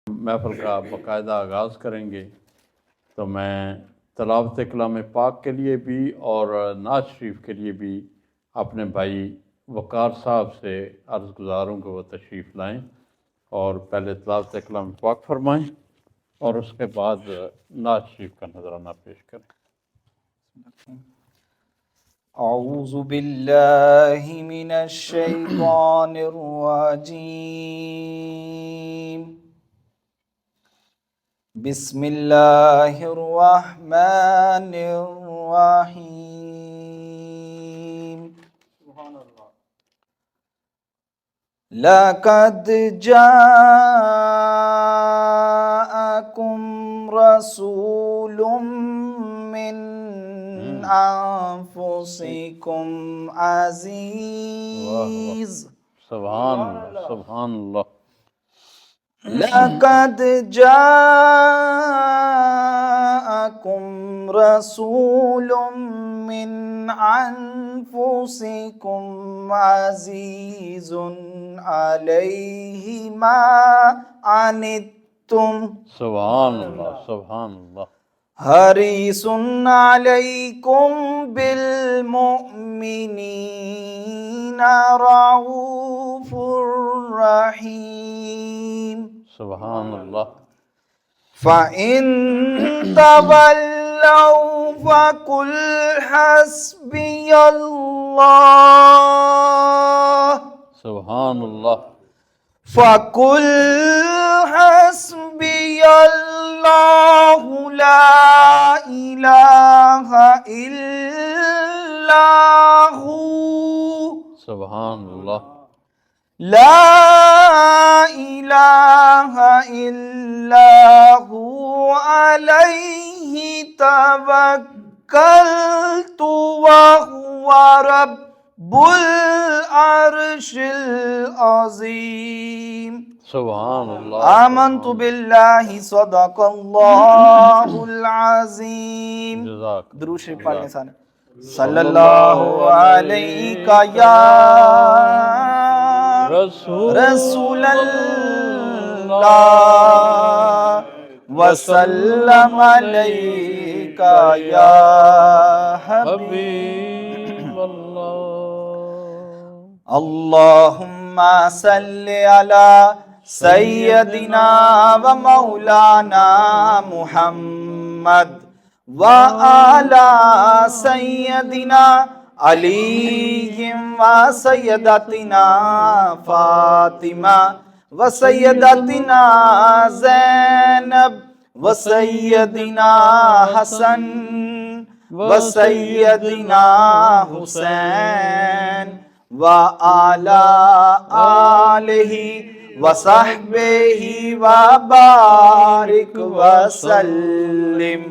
محفل کا باقاعدہ آغاز کریں گے تو میں تلاوت کلام پاک کے لیے بھی اور نعت شریف کے لیے بھی اپنے بھائی وقار صاحب سے عرض گزار ہوں کہ وہ تشریف لائیں اور پہلے تلاوت کلام پاک فرمائیں اور اس کے بعد نعت شریف کا نذرانہ پیش کریں۔ اعوذ باللہ من الشیطان الرجیم بسم اللہ الرحمن الرحیم لقد جاءکم رسول من انفسکم عزیز سبحان اللہ سبحان اللہ لقد جاءکم رسول من انفسکم عزیز علیہ ما عنتم سبحان اللہ سبحان اللہ حریص علیکم بالمؤمنین رؤوف رحیم سبحان اللہ فَإِن تَوَلَّوْا فَقُلْ حَسْبِيَ اللَّهُ سبحان اللہ فَقُلْ حَسْبِيَ اللَّهُ لَا إِلَهَ إِلَّا هُوَ سبحان اللہ لا الہ الا هو علیہ توکلت وهو رب العرش العظیم سبحان اللہ آمنت باللہ صدق اللہ العظیم جزاک درود شریف پڑھنے سارے صلی اللہ علیہ یا رسول اللہ وسلم علیک یا حبیب اللہ اللہم صلی علی سیدنا و مولانا محمد وعلی سیدنا علی و سیدتنا فاطمہ و سیدتنا زینب و سیدنا حسن و سیدنا حسین و آلہ آلہ و صحبہ و بارک وسلم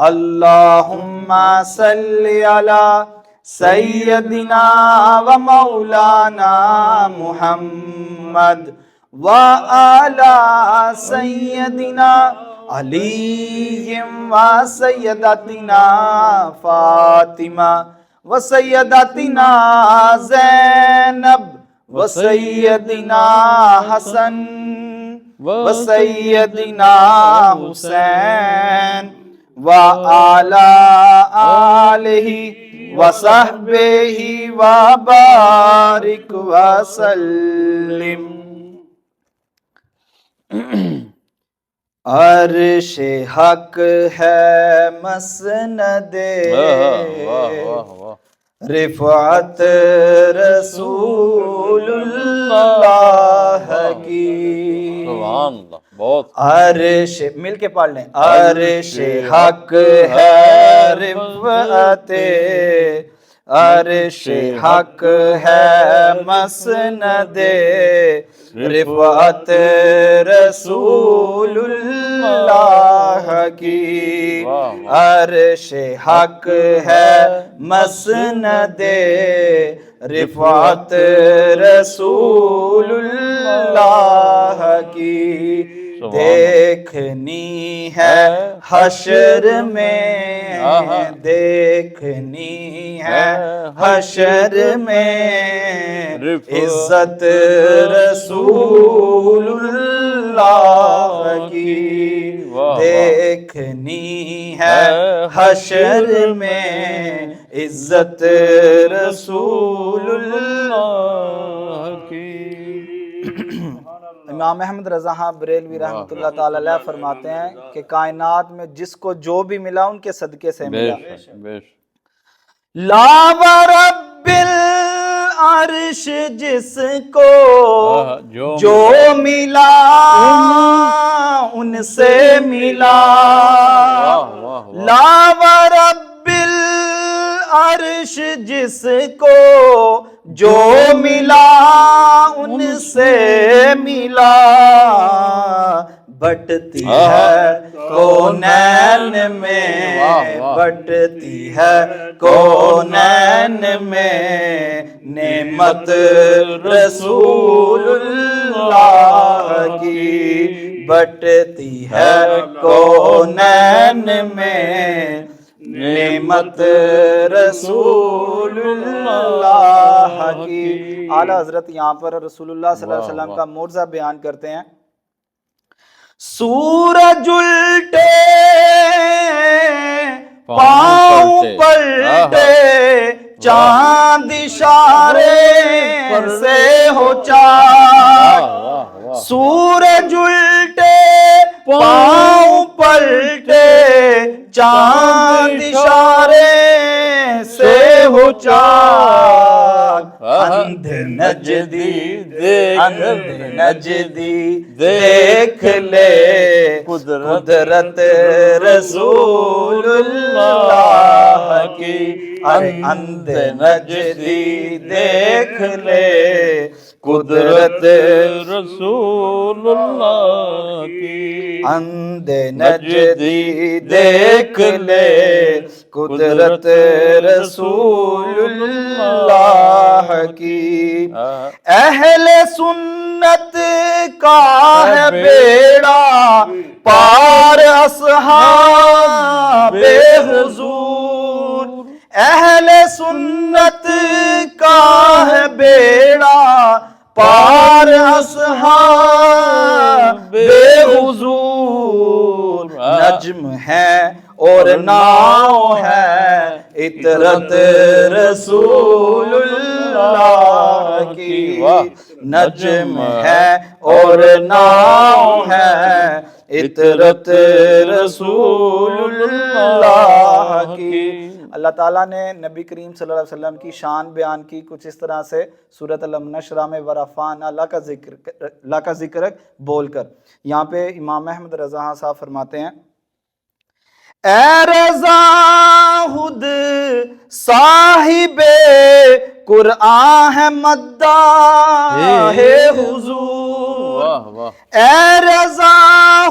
اللہم صلی علی سیدنا و مولانا محمد و آلہ سیدنا علی و سیدتنا فاطمہ و سیدتنا زینب و سیدنا حسن و سیدنا حسین و آلہ آلہ وصحبہ وبارک وسلم عرش حق ہے مسند رفعت رسول اللہ کی سبحان اللہ بہت عرش مل کے پڑھ لیں عرش حق ہے رفعت عرش حق ہے مسند رفعت رسول اللہ کی عرش حق ہے مسند رفعت رسول اللہ کی دیکھنی ہے حشر میں دیکھنی ہے حشر میں عزت رسول اللہ حشر میں عزت رسول اللہ کی۔ امام احمد رضا خان بریلوی رحمۃ اللہ تعالی علیہ فرماتے ہیں کہ کائنات میں جس کو جو بھی ملا ان کے صدقے سے ملا۔ لا ورب العرش جس کو جو ملا ان سے ملا، لا ورب العرش جس کو جو ملا ان سے ملا، بٹتی ہے کونین میں، بٹتی ہے کونین میں نعمت رسول اللہ کی، بٹتی ہے کونین میں نعمت رسول اللہ کی۔ اعلیٰ حضرت یہاں پر رسول اللہ صلی اللہ علیہ وسلم کا معجزہ بیان کرتے ہیں۔ سورج الٹے پاؤں پلٹے، چاند اشارے سے ہو چاک، سورج الٹے پاؤں پلٹے، چاند اشارے سے ہو چاک، اندھ نجدی دیکھ لے قدرت رسول اللہ کی، اندھ نجدی دیکھ لے قدرت رسول اللہ کی، اندھ نجدی دیکھ لے قدرت رسول اللہ کی، اہل سنت کا ہے بیڑا پار اصحاب حضور، اہل سنت کا ہے بیڑا پار اصحاب حضور، نجم ہے اور ناؤ ہے اطرت رسول اللہ کی، نجم ہے اور ناؤ ہے اطرت رسول اللہ کی۔ اللہ تعالیٰ نے نبی کریم صلی اللہ علیہ وسلم کی شان بیان کی کچھ اس طرح سے سورۃ الم نشرہ میں ورفعنا لک ذکرک بول کر۔ یہاں پہ امام احمد رضا صاحب فرماتے ہیں، اے رضا خود صاحب قرآن ہے مداح حضور، اے رضا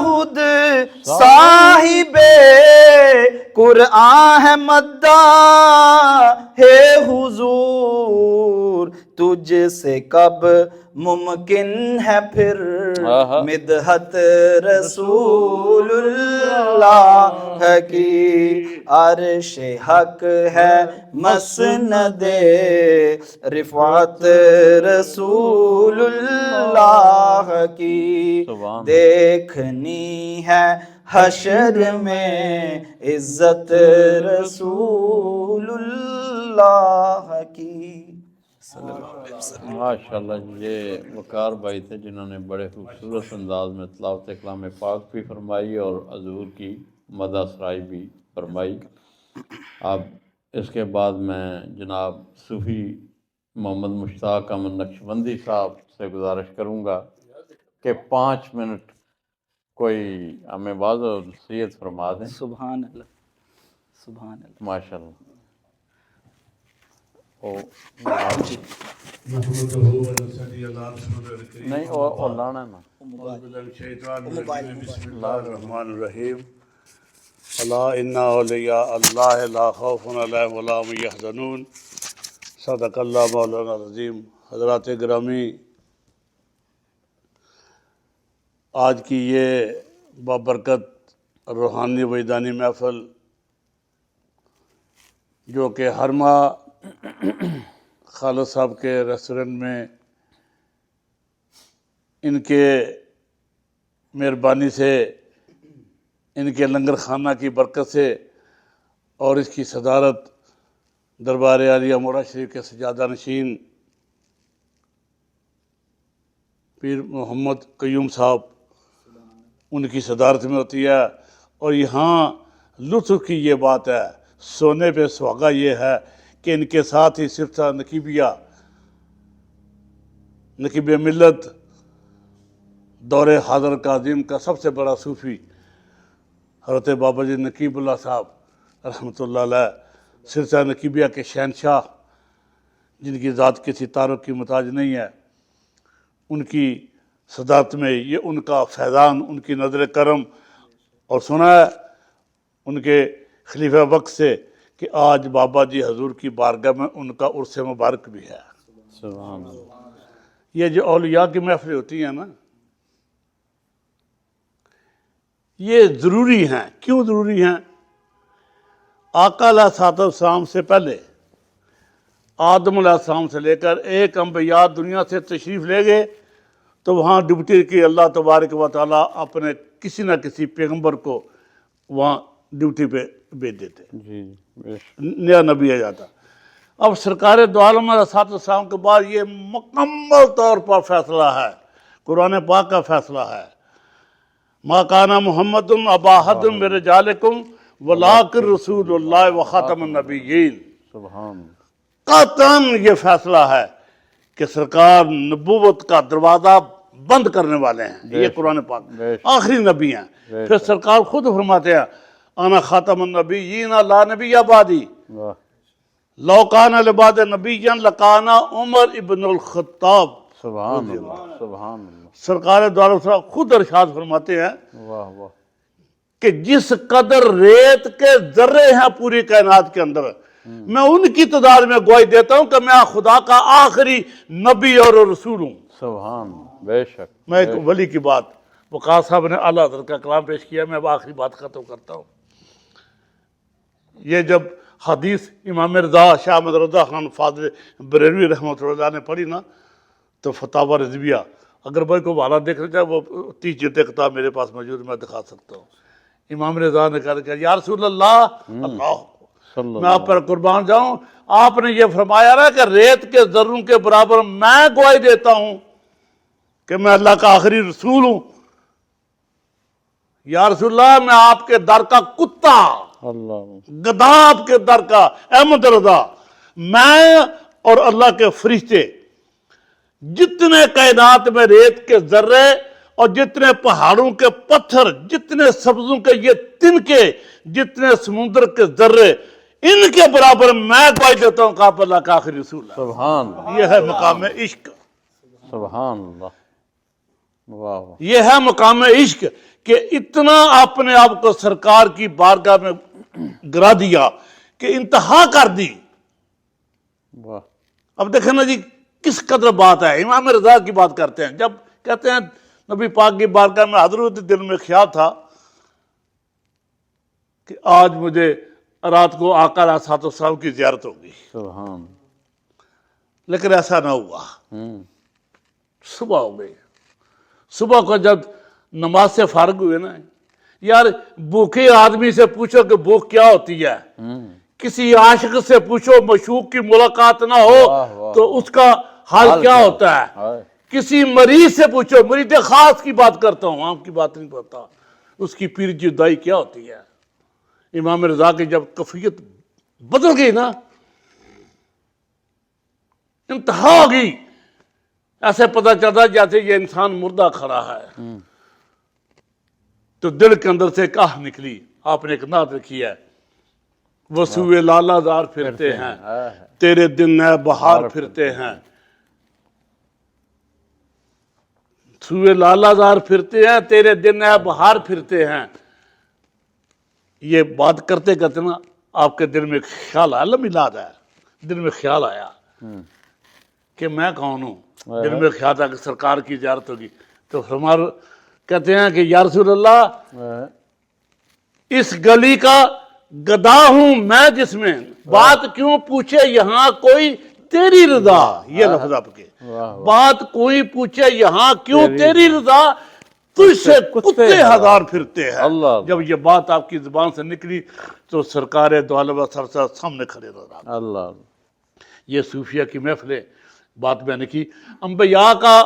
خود صاحب قرآن ہے مداح حضور، تجھ سے کب ممکن ہے پھر مدحت رسول اللہ کی، عرش حق ہے مسند رفعت رسول اللہ کی، دیکھنی ہے حشر میں عزت رسول اللہ کی۔ ماشاءاللہ، یہ وقار بھائی تھے جنہوں نے بڑے خوبصورت انداز میں تلاوت کلام پاک بھی فرمائی اور حضور کی مدح سرائی بھی فرمائی۔ اب اس کے بعد میں جناب صوفی محمد مشتاق احمد نقشبندی صاحب سے گزارش کروں گا کہ 5 منٹ کوئی ہمیں واضح و نصیحت فرما دیں۔ سبحان اللہ، سبحان اللہ، ماشاءاللہ۔ نہیں اور لانا نا۔ بسم اللہ الرحمن الرحیم، الا ان اولیاء اللہ لا خوف علیہم ولا هم یحزنون، صدق اللہ مولانا العظیم۔ حضرات گرامی، آج کی یہ بابرکت روحانی وجدانی محفل جو کہ ہر ماہ خالد صاحب کے ریسٹورنٹ میں ان کے مہربانی سے، ان کے لنگر خانہ کی برکت سے اور اس کی صدارت دربار عالیہ موڑا شریف کے سجادہ نشین پیر محمد قیوم صاحب ان کی صدارت میں ہوتی ہے۔ اور یہاں لطف کی یہ بات ہے، سونے پہ سہاگا یہ ہے کہ ان کے ساتھ ہی صرف نقیب ملت دور حاضر قادم کا سب سے بڑا صوفی حضرت بابا جی نقیب اللہ صاحب رحمۃ اللہ علیہ، سلسلہ نقیبیہ کے شہنشاہ، جن کی ذات کسی تعارف کی محتاج نہیں ہے، ان کی صدارت میں یہ ان کا فیضان، ان کی نظر کرم، اور سنا ہے ان کے خلیفہ وقت سے کہ آج بابا جی حضور کی بارگاہ میں ان کا عرس مبارک بھی ہے۔ سبحان اللہ۔ یہ جو اولیاء کی محفلیں ہوتی ہیں نا، یہ ضروری ہیں۔ کیوں ضروری ہیں؟ آقا علیہ الصلوۃ والسلام سے پہلے آدم علیہ السلام سے لے کر ایک انبیاء دنیا سے تشریف لے گئے تو وہاں ڈیوٹی کی اللہ تبارک و تعالیٰ اپنے کسی نہ کسی پیغمبر کو وہاں ڈیوٹی پہ بھیج دیتے، جی بے شک۔ نیا نبی آ جاتا۔ اب سرکار دو عالم علیہ الصلوۃ والسلام کے بعد یہ مکمل طور پر فیصلہ ہے، قرآن پاک کا فیصلہ ہے، ما کان محمد ابا احد من رجالکم ولکن رسول اللہ وخاتم النبیین۔ سبحان قطعاً یہ فیصلہ ہے کہ سرکار نبوت کا دروازہ بند کرنے والے ہیں، یہ قرآن پاک آخری نبی ہیں۔ پھر سرکار خود فرماتے ہیں انا خاتم النبیین لا نبی بعدی، واہ لو کان لبعد نبی لکان عمر ابن الخطاب۔ سبحان اللہ، سبحان اللہ، سرکار دو عالم صاحب خود ارشاد فرماتے ہیں واہ واہ، کہ جس قدر ریت کے ذرے ہیں پوری کائنات کے اندر، میں ان کی تعداد میں گواہی دیتا ہوں کہ میں خدا کا آخری نبی اور رسول ہوں۔ سبحان بے شک۔ میں ایک ولی کی بات، وقار صاحب نے اعلیٰ حضرت کا کلام پیش کیا، میں اب آخری بات ختم کرتا ہوں۔ یہ جب حدیث امام رضا شاہ احمد رضا خان فاضل بریلوی رحمۃ اللہ نے پڑھی نا، تو فتاوی رضویہ، اگر بھائی کو حالات دیکھنا چاہے وہ 30 جلد کتاب میرے پاس موجود، میں دکھا سکتا ہوں۔ امام رضا نے کہا کہ یا رسول اللہ، میں آپ پر قربان جاؤں، آپ نے یہ فرمایا نا کہ ریت کے ذروں کے برابر میں گواہی دیتا ہوں کہ میں اللہ کا آخری رسول ہوں۔ یا رسول اللہ، میں آپ کے در کا کتا، اللہ، گدھا آپ کے در کا، احمد رضا، میں اور اللہ کے فرشتے، جتنے کائنات میں ریت کے ذرے اور جتنے پہاڑوں کے پتھر، جتنے سبزوں کے یہ تنکے، جتنے سمندر کے ذرے، ان کے برابر میں گواہی دیتا ہوں کہ آپ اللہ کا آخری رسول ہے۔ سبحان اللہ، یہ ہے مقام عشق، سبحان اللہ، واہ واہ، یہ ہے مقام عشق کہ اتنا اپنے آپ کو سرکار کی بارگاہ میں گرا دیا کہ انتہا کر دی۔ واہ، اب دیکھیں نا جی کس قدر بات ہے۔ امام رضا کی بات کرتے ہیں، جب کہتے ہیں نبی پاک کی بارگاہ میں حاضر ہوتے، دل میں خیال تھا کہ آج مجھے رات کو آقا علیہ الصلوۃ والسلام کی زیارت ہوگی، سبحان، لیکن ایسا نہ ہوا۔ ہوں، صبح ہو گئی، صبح کو جب نماز سے فارغ ہوئے نا، یار بھوکے آدمی سے پوچھو کہ بھوک کیا ہوتی ہے، ہوں، کسی عاشق سے پوچھو معشوق کی ملاقات نہ ہو واہ واہ، تو اس کا حال کیا ہوتا ہے، ہائے، کسی مریض سے پوچھو، مریض خاص کی بات کرتا ہوں، عام کی بات نہیں کرتا، اس کی پیر جدائی کیا ہوتی ہے۔ امام رضا کی جب کیفیت بدل گئی نا، انتہا ہو گئی، ایسے پتہ چلتا جیسے یہ انسان مردہ کھڑا ہے، تو دل کے اندر سے ایک آہ نکلی۔ آپ نے ایک نعت رکھی ہے، وہ سوئے لالا زار پھرتے ہیں، تیرے دن نئے بہار پھرتے ہیں، سوئے لالا زار پھرتے ہیں، تیرے دن نئے بہار پھرتے ہیں۔ یہ بات کرتے کرتے نا آپ کے دل میں خیال آیا، میلاد ہے، دل میں خیال آیا کہ میں کون ہوں۔ دل میں خیال آیا کہ سرکار کی زیارت ہوگی، تو ہمارے کہتے ہیں کہ یا رسول اللہ، اس گلی کا گدھا ہوں میں جس میں بات کیوں پوچھے یہاں کوئی تیری رضا، یہ لفظ آپ کے، بات کوئی پوچھے یہاں کیوں تیری رضا، تجھ سے کتے ہزار پھرتے ہیں۔ اللہ جب یہ بات آپ کی زبان سے نکلی تو سرکار دو عالم سر سامنے کھڑے رہا۔ اللہ یہ صوفیہ کی محفلیں بات میں نے کی، انبیاء کا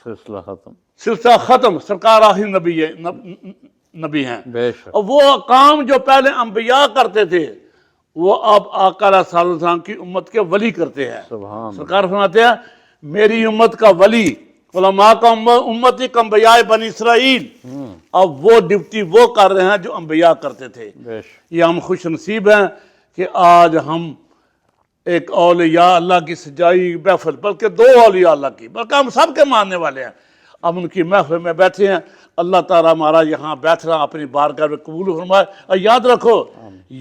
سلسلہ ختم، سلسلہ ختم، سرکار آخری نبی ہیں۔ بے شک، اور وہ کام جو پہلے انبیاء کرتے تھے وہ اب آقا صلی اللہ علیہ وسلم کی امت کے ولی کرتے ہیں۔ سبحان سرکار فرماتے ہیں میری امت کا ولی علماء کا امتی کا انبیاء بنی اسرائیل، اب وہ ڈیوٹی وہ کر رہے ہیں جو انبیاء کرتے تھے۔ بے شک، یہ ہم خوش نصیب ہیں کہ آج ہم ایک اولیاء اللہ کی سجائی محفل، بلکہ دو اولیاء اللہ کی، بلکہ ہم سب کے ماننے والے ہیں، اب ان کی محفل میں بیٹھے ہیں۔ اللہ تعالیٰ ہمارا یہاں بیٹھنا اپنی بارگاہ میں قبول فرمائے۔ اور یاد رکھو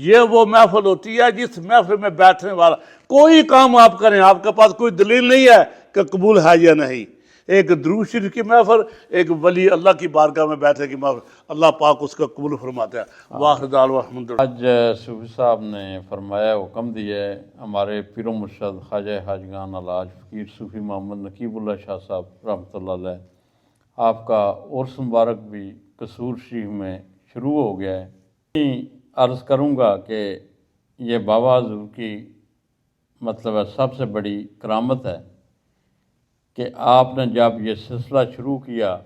یہ وہ محفل ہوتی ہے جس محفل میں بیٹھنے والا کوئی کام آپ کریں، آپ کے پاس کوئی دلیل نہیں ہے کہ قبول ہے یا نہیں۔ ایک درود شریف کی محفل، ایک ولی اللہ کی بارگاہ میں بیٹھنے کی محفل، اللہ پاک اس کا قبول فرماتے ہیں۔ واخر دعوانا الحمدللہ۔ آج صوفی صاحب نے فرمایا، حکم دیا ہے، ہمارے پیر و مرشد خواجہ حاجگان الحاج فقیر صوفی محمد نقیب اللہ شاہ صاحب رحمۃ اللہ علیہ، آپ کا عرس مبارک بھی قصور شریف میں شروع ہو گیا ہے۔ میں عرض کروں گا کہ یہ بابا حضور کی مطلب ہے سب سے بڑی کرامت ہے کہ آپ نے جب یہ سلسلہ شروع کیا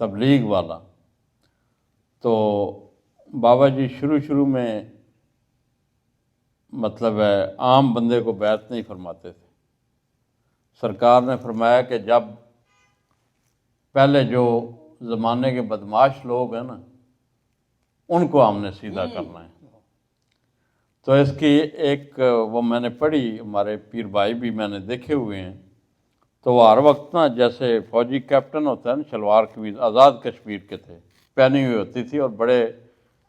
تبلیغ والا، تو بابا جی شروع میں مطلب ہے عام بندے کو بیعت نہیں فرماتے تھے۔ سرکار نے فرمایا کہ جب پہلے جو زمانے کے بدماش لوگ ہیں نا ان کو ہم نے سیدھا کرنا ہے۔ تو اس کی ایک وہ میں نے پڑھی، ہمارے پیر بھائی بھی میں نے دیکھے ہوئے ہیں، تو وہ ہر وقت نا جیسے فوجی کیپٹن ہوتا ہے نا، شلوار قمیض آزاد کشمیر کے تھے، پہنی ہوئی ہوتی تھی، اور بڑے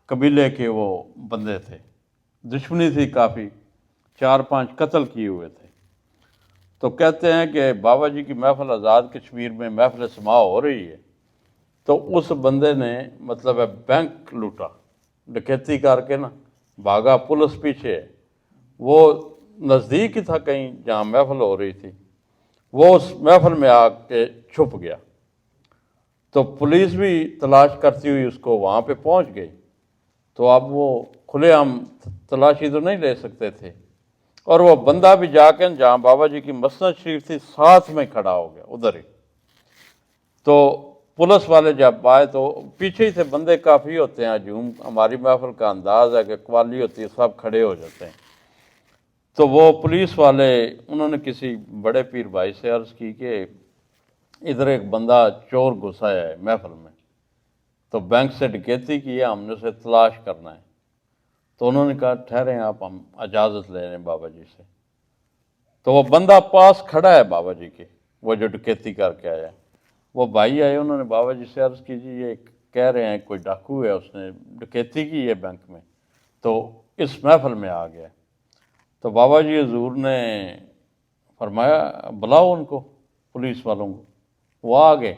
قبیلے کے وہ بندے تھے، دشمنی تھی کافی، 4-5 قتل کیے ہوئے تھے۔ تو کہتے ہیں کہ بابا جی کی محفل آزاد کشمیر میں محفل سماع ہو رہی ہے، تو اس بندے نے مطلب ہے بینک لوٹا، ڈکیتی کر کے نا بھاگا، پولیس پیچھے ہے، وہ نزدیک ہی تھا کہیں جہاں محفل ہو رہی تھی، وہ اس محفل میں آ کے چھپ گیا۔ تو پولیس بھی تلاش کرتی ہوئی اس کو وہاں پہ پہنچ گئی، تو اب وہ کھلے عام تلاشی تو نہیں لے سکتے تھے، اور وہ بندہ بھی جا کے جہاں بابا جی کی مسند شریف تھی ساتھ میں کھڑا ہو گیا ادھر ہی۔ تو پولیس والے جب آئے تو پیچھے ہی سے بندے کافی ہوتے ہیں، ہجوم ہماری محفل کا انداز ہے کہ قوالی ہوتی ہے، سب کھڑے ہو جاتے ہیں۔ تو وہ پولیس والے انہوں نے کسی بڑے پیر بھائی سے عرض کی کہ ادھر ایک بندہ چور گھسا ہے محفل میں، تو بینک سے ڈکیتی کی ہے، ہم نے اسے تلاش کرنا ہے۔ تو انہوں نے کہا ٹھہریں آپ، ہم اجازت لے رہے ہیں بابا جی سے۔ تو وہ بندہ پاس کھڑا ہے بابا جی کے، وہ جو ڈکیتی کر کے آیا ہے، وہ بھائی آئے، انہوں نے بابا جی سے عرض کی جی یہ کہہ رہے ہیں کوئی ڈاکو ہے، اس نے ڈکیتی کی ہے بینک میں، تو اس محفل میں آ گیا۔ تو بابا جی حضور نے فرمایا بلاؤ ان کو، پولیس والوں کو، وہ آ گئے۔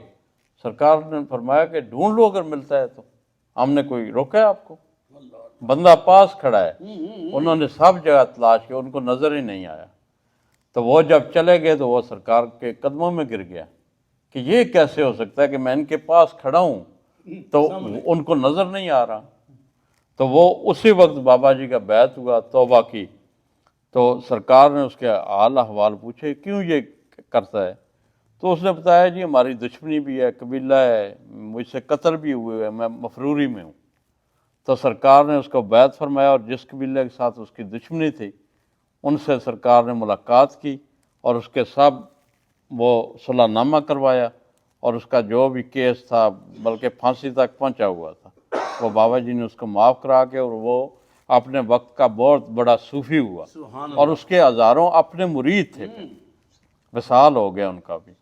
سرکار نے فرمایا کہ ڈھونڈ لو اگر ملتا ہے تو، ہم نے کوئی روکا ہے آپ کو، بندہ پاس کھڑا ہے۔ انہوں نے سب جگہ تلاش کی، ان کو نظر ہی نہیں آیا۔ تو وہ جب چلے گئے تو وہ سرکار کے قدموں میں گر گیا کہ یہ کیسے ہو سکتا ہے کہ میں ان کے پاس کھڑا ہوں تو ان کو نظر نہیں آ رہا۔ تو وہ اسی وقت بابا جی کا بیعت ہوا، توبہ کی، تو سرکار نے اس کے حال احوال پوچھے کیوں یہ کرتا ہے، تو اس نے بتایا جی ہماری دشمنی بھی ہے، قبیلہ ہے، مجھ سے قتل بھی ہوئے ہیں، میں مفروری میں ہوں۔ تو سرکار نے اس کو بیعت فرمایا، اور جس قبیلے کے ساتھ اس کی دشمنی تھی ان سے سرکار نے ملاقات کی، اور اس کے سب وہ صلح نامہ کروایا، اور اس کا جو بھی کیس تھا بلکہ پھانسی تک پہنچا ہوا تھا، وہ بابا جی نے اس کو معاف کرا کے، اور وہ اپنے وقت کا بہت بڑا صوفی ہوا، اور اس کے ہزاروں اپنے مرید تھے، وصال ہو گیا ان کا بھی۔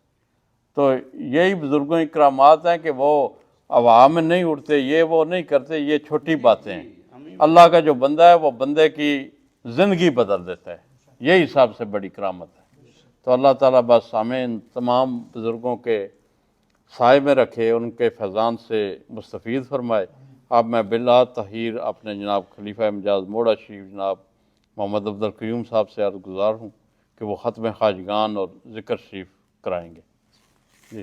تو یہی بزرگوں کی کرامات ہیں کہ وہ عوام میں نہیں اٹھتے، یہ وہ نہیں کرتے، یہ چھوٹی باتیں ہیں۔ اللہ کا جو بندہ ہے وہ بندے کی زندگی بدل دیتا ہے، یہی سب سے بڑی کرامت ہے۔ تو اللہ تعالیٰ بس ہمیں ان تمام بزرگوں کے سائے میں رکھے، ان کے فیضان سے مستفید فرمائے۔ اب میں بلا تحیر اپنے جناب خلیفہ مجاز موڑا شریف جناب محمد عبد القیوم صاحب سے عرض گزار ہوں کہ وہ ختم خواجگان اور ذکر شریف کرائیں گے۔ جی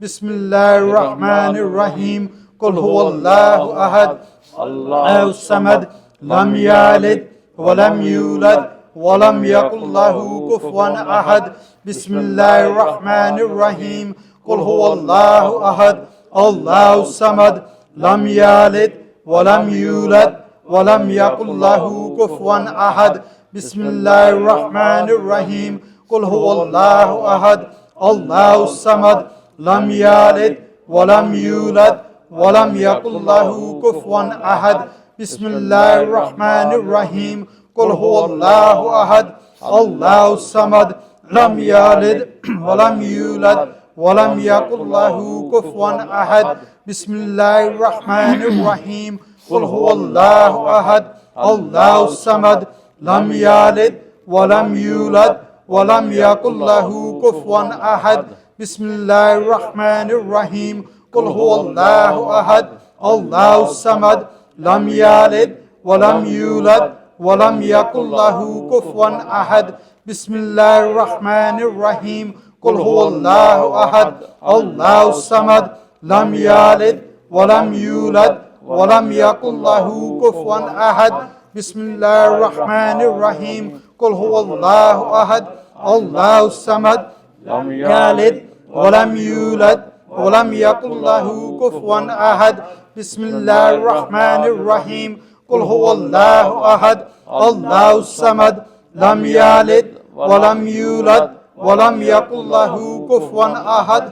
بسم الله الرحمن الرحيم قل هو الله أحد الله الصمد لم يلد ولم يولد ولم يكن له كفوا أحد بسم الله الرحمن الرحيم قل هو الله أحد الله الصمد لم يلد ولم يولد ولم يكن له كفوا أحد بسم الله الرحمن الرحيم قل هو الله أحد الله الصمد لم يلد ولم يولد ولم يكن له كفوا أحد بسم الله الرحمن الرحيم قل هو الله أحد الله الصمد لم يلد ولم يولد ولم يكن له كفوا أحد بسم الله الرحمن الرحيم قل هو الله أحد الله الصمد لم يلد ولم يولد ولم يكن له كفوا أحد بسم الله الرحمن الرحيم قل هو الله أحد الله الصمد لم يلد ولم يولد ولم يكن له كفوا أحد بسم الله الرحمن الرحيم قل هو الله أحد الله الصمد لم يلد ولم يولد ولم يكن له كفوا أحد بسم الله الرحمن الرحيم قل هو الله أحد الله الصمد لم يلد ولم يولد ولم يكن له كفوا أحد بسم الله الرحمن الرحيم قل هو الله أحد الله الصمد لم يلد ولم يولد ولم يكن له كفوا أحد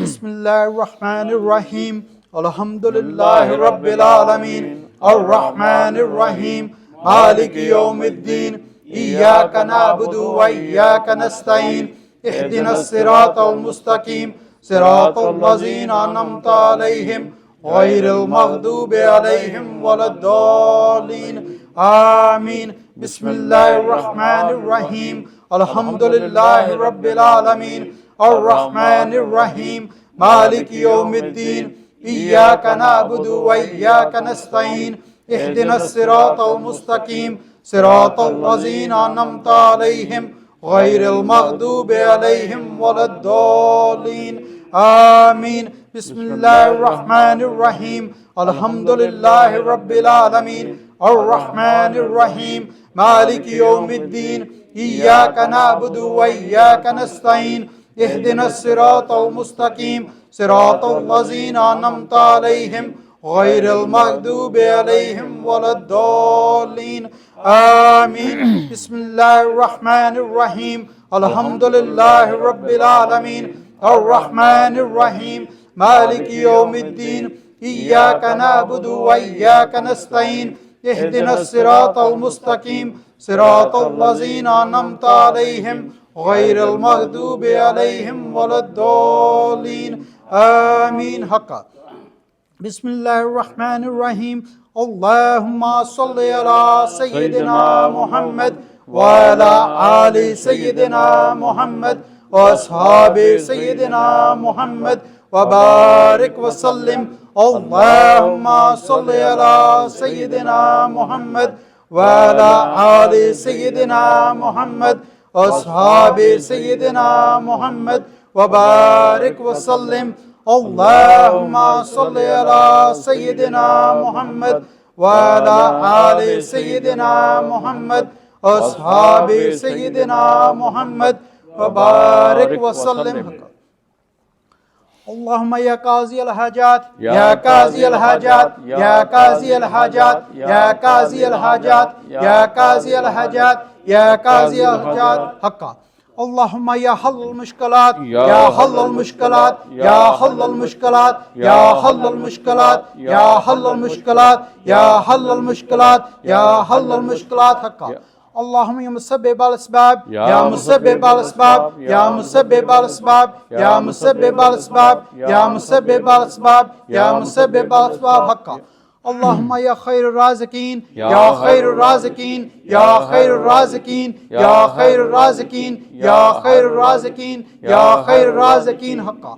بسم الله الرحمن الرحيم الحمد لله رب العالمين الرحمن الرحيم مالك يوم الدين إياك نعبد وإياك نستعين اهدنا الصراط المستقيم صراط الذين أنعمت عليهم غير المغضوب عليهم ولا الضالين آمين بسم الله الرحمن الرحيم الحمد لله رب العالمين الرحمن الرحيم مالك يوم الدين إياك نعبد وإياك نستعين اهدنا الصراط المستقيم صراط الذين أنعمت عليهم غير المغضوب عليهم ولا الضالين آمين بسم الله الرحمن الرحيم الحمد لله رب العالمين الرحمن الرحيم مالك يوم الدين إياك نعبد وإياك نستعين اهدنا الصراط المستقيم صراط الذين أنعمت عليهم غير المغضوب عليهم ولا الضالين آمين بسم الله الرحمن الرحيم الحمد لله رب العالمين الرحمن الرحيم مالك يوم الدين إياك نعبد وإياك نستعين اهدنا الصراط المستقيم صراط الذين أنعمت عليهم غير المغضوب عليهم ولا الضالين آمين حقا بسم الله الرحمن الرحيم اللهم صل على سيدنا محمد وعلى آل سيدنا محمد وأصحاب سيدنا محمد وبارك وسلم اللهم صل على سيدنا محمد وعلى آل سيدنا محمد وأصحاب سيدنا محمد وبارك وسلم اللهم صل على سيدنا محمد وعلى آل سيدنا محمد وأصحاب سيدنا محمد وبارك وسلم اللهم يا قاضي الحاجات يا قاضي الحاجات يا قاضي الحاجات يا قاضي الحاجات يا قاضي الحاجات يا قاضي الحاجات حقا اللهم يا حل المشكلات يا حل المشكلات يا حل المشكلات يا حل المشكلات يا حل المشكلات يا حل المشكلات يا حل المشكلات حقا اللهم يا مسبب الأسباب يا مسبب الأسباب يا مسبب الأسباب يا مسبب الأسباب يا مسبب الأسباب يا مسبب الأسباب حقا اللهم يا خير الرازقين يا خير الرازقين يا خير الرازقين يا خير الرازقين يا خير الرازقين يا خير الرازقين حقا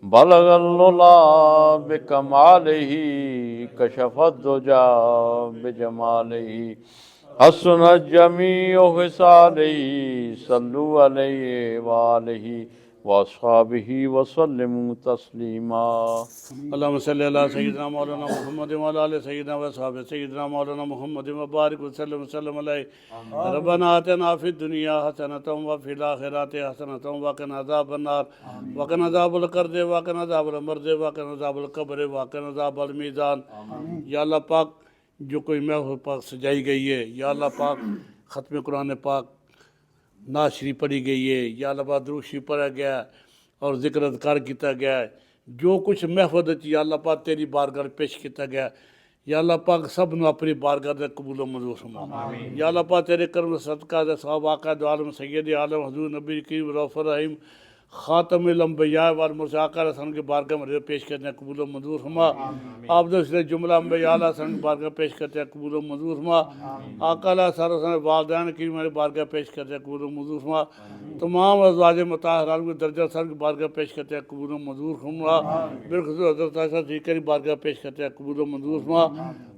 بلغ العلا بکمالہ کشف الدجا بجمالہ حسن جمیع خصالہ صلو علیہ وآلہ واصحابہ وسلموا تسلیما اللہم صلی اللہ سیدنا مولانا محمد وعلی آلہ سیدنا وصحابہ سیدنا مولانا محمد وبارک وسلم علیہ ربنا آتنا فی الدنیا حسنۃ وفی الآخرۃ حسنۃ وقنا عذاب النار وقنا عذاب القبر وقنا عذاب المرض وقنا عذاب القبر وقنا عذاب المیزان۔ یا اللہ پاک جو کوئی محفل پاک سجائی گئی ہے، یا اللہ پاک ختم قرآن پاک نعت شریف پڑھی گئی ہے، یا اللہ پاک درود شریف پڑھا گیا ہے اور ذکر اذکار کیتا گیا ہے، جو کچھ محفوظ یا اللہ پاک تیری بارگاہ پیش کیتا گیا ہے، یا اللہ پاک سب نو اپنی بارگاہ دے قبول و منظور فرما۔ یا اللہ پاک تیرے کرم صدقہ دے ثواب آقا دو عالم سید عالم حضور نبی کریم رؤوف الرحیم خاتم الانبیاء والمرسلین آقا علیہ السلام کی بارگاہ میں پیش کرتے ہیں قبول و منظور فرما۔ آپ دوسرے جملہ انبیاء علیہ السلام کی بارگاہ پیش کرتے ہیں قبول و منظور فرما۔ آقا علیہ السلام والدین کی میرے بارگاہ پیش کرتے ہیں قبول و منظور فرما۔ تمام ازواج مطہرات کے درجہ سر کی بارگاہ پیش کرتے ہیں قبول و منظور فرما۔ بالخصوص حضرت عائشہ صدیقہ کی بارگاہ پیش کرتے ہیں قبول و منظور فرما۔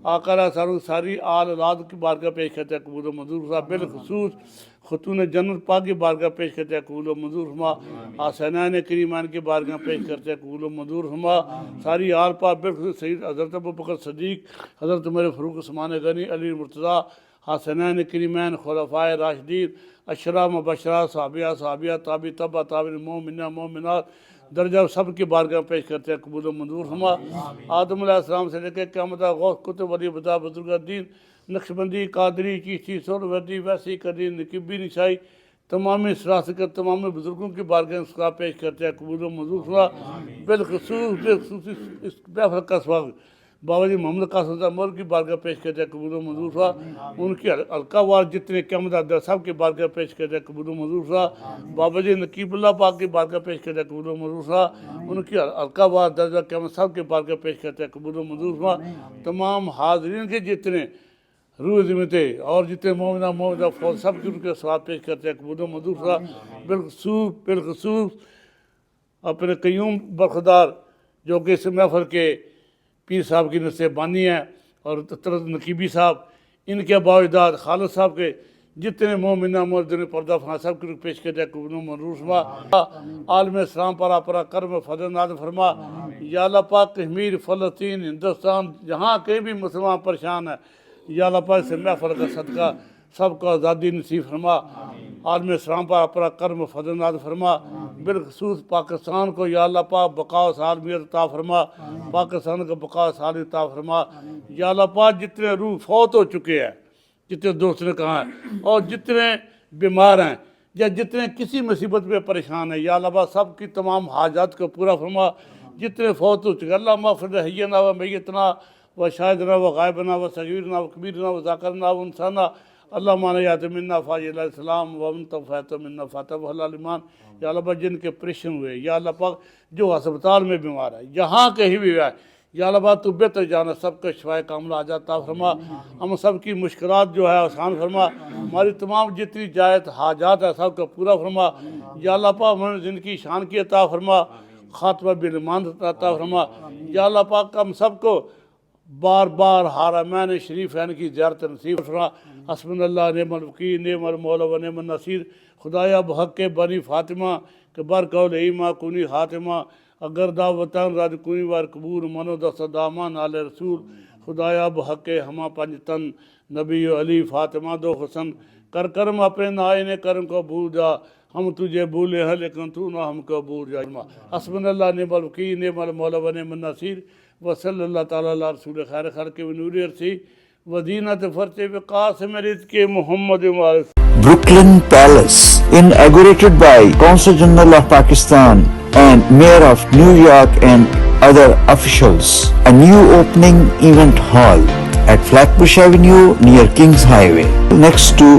آقا علیہ السلام ساری آل اولاد کی بارگاہ پیش کرتے ہیں قبول و منظور فرما۔ بالخصوص خاتون جنت پاک کی بارگاہ پیش کرتے ہیں قبول و منظور فرما۔ حسنین کریمان کی بارگاہ پیش کرتے ہیں قبول و منظور فرما۔ ساری آل پاک بالخصوص سید حضرت ابوبکر صدیق، حضرت عمر فاروق عثمان غنی، علی مرتضیٰ، حسنین کریمان، خلفائے راشدین، اشرا مبشرہ، صحابیہ تابعی تبع تابعین، مومنات درجہ سب کی بارگاہ پیش کرتے ہیں قبول و منظور فرما۔ آدم علیہ السلام سے لے کے قیامت غوث کتب ولی بدا بزرگ الدین نقشبندی قادری چیشتی سہروردی ویسی قدیر نقیبی نسائی تمامی سراثقت تمامی بزرگوں کی بارگاہ اس کا پیش کرتے ہیں قبول و منظور فرما۔ بالخصوص اس محفل کا سواب بابا جی محمد قاسم صاحب مول کی بارگاہ پیش کرتے ہیں قبول و منظور فرما۔ ان کی حلقہ وار جتنے قیامت در سب کی بارگاہ پیش کرتے ہیں قبول و منظور فرما۔ بابا جی نقیب اللہ پاک کی بارگاہ پیش کرتے ہیں قبول و منظور فرما۔ ان کی حلقہ وار درجہ قیامت سب کی بارگاہ پیش کرتے ہیں قبول و منظور فرما۔ تمام حاضرین کے جتنے روح ذمتے اور جتنے مومنہ فوج سب کی ان کے سواب پیش کرتے ہیں قبول و منظور فرما۔ بالخصوص اپنے قیوم برخدار جو کہ اس محفل کے پیر صاحب کی نصیب بانی ہیں اور نقیبی صاحب، ان کے باوجداد خالد صاحب کے جتنے مومنہ مومن پردہ فرما سب کی پیش کرتے ہیں قبول و منظور فرما۔ عالم اسلام پر اپنا کرم فضل نازل فرما۔ یا اللہ پاک کشمیر، فلسطین، ہندوستان جہاں کہیں بھی مسلمان پریشان ہے، یا اللہ پاک سے محفل کا صدقہ سب کو آزادی نصیب فرما۔ عالم اسلام پر اپنا کرم فضل نازل فرما۔ بالخصوص پاکستان کو یا اللہ پاک بقا و سالمیت عطا فرما۔ پاکستان کو بقا و سالمیت عطا فرما۔ یا اللہ پاک جتنے روح فوت ہو چکے ہیں، جتنے دوست نے کہا ہے، اور جتنے بیمار ہیں یا جتنے کسی مصیبت میں پریشان ہیں، یا اللہ پاک سب کی تمام حاجات کو پورا فرما۔ جتنے فوت ہو چکے اللہ مغفر حینا و میتنا و شاہدنا و غائبنا و صغیرنا و کبیرنا و ذاکرنا و انسانا اللہ مانا یات منا فاج علیہ السلام و من طفیت منا فاتح العلمان۔ یا اللہ پاک جن کے پریشن ہوئے، یا اللہ پاک جو ہسپتال میں بیمار ہے، یہاں کہیں بھی ہے، یا اللہ پاک تو بہتر جانا، سب کا شفائے کاملہ عطا فرما۔ ہم سب کی مشکلات جو ہے آسان فرما۔ ہماری تمام جتنی جائز حاجات ہے سب کا پورا فرما۔ یا اللہ پاک ہمیں زندگی شان کی عطا فرما، خاتمہ بالایمان عطا فرما۔ یا اللہ پاک ہم سب کو بار بار حرمین شریفین کی زیارت نصیب فرما۔ حسبنا اللہ نعم الوکیل نعم المولا و نعم النصیر۔ خدایا بحق بنی فاطمہ کہ بر قول ایما کنی خاتمہ، اگر دا وطن رد کنی وار قبور منو دا صدامان آل رسول۔ خدایا بحق ہما پنجتن نبی علی فاطمہ دو حسن، کر کرم اپنے نائن کرم کو بھول جا، ہم تجھے بھولے ہیں لیکن تو نہ ہم کو بھول جا۔ حسبنا اللہ نعم الوکیل نعم المولا و نعم النصیر۔ وصلی اللہ تعالیٰ علیہ رسول خیر خلق و نور ارسی وزینت فرچ وقاسم رزق محمد وآلہ۔ Brooklyn Palace, inaugurated by Consul General of Pakistan and Mayor of New York and other officials. A new opening event hall at Flatbush Avenue near Kings Highway, next to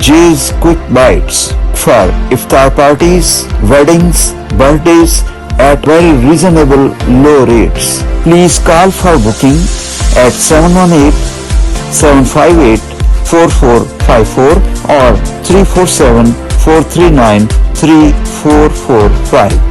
Jay's Quick Bites, for iftar parties, weddings, birthdays at very reasonable low rates. Please call for booking at 718-758-4454 or 347-439-3445.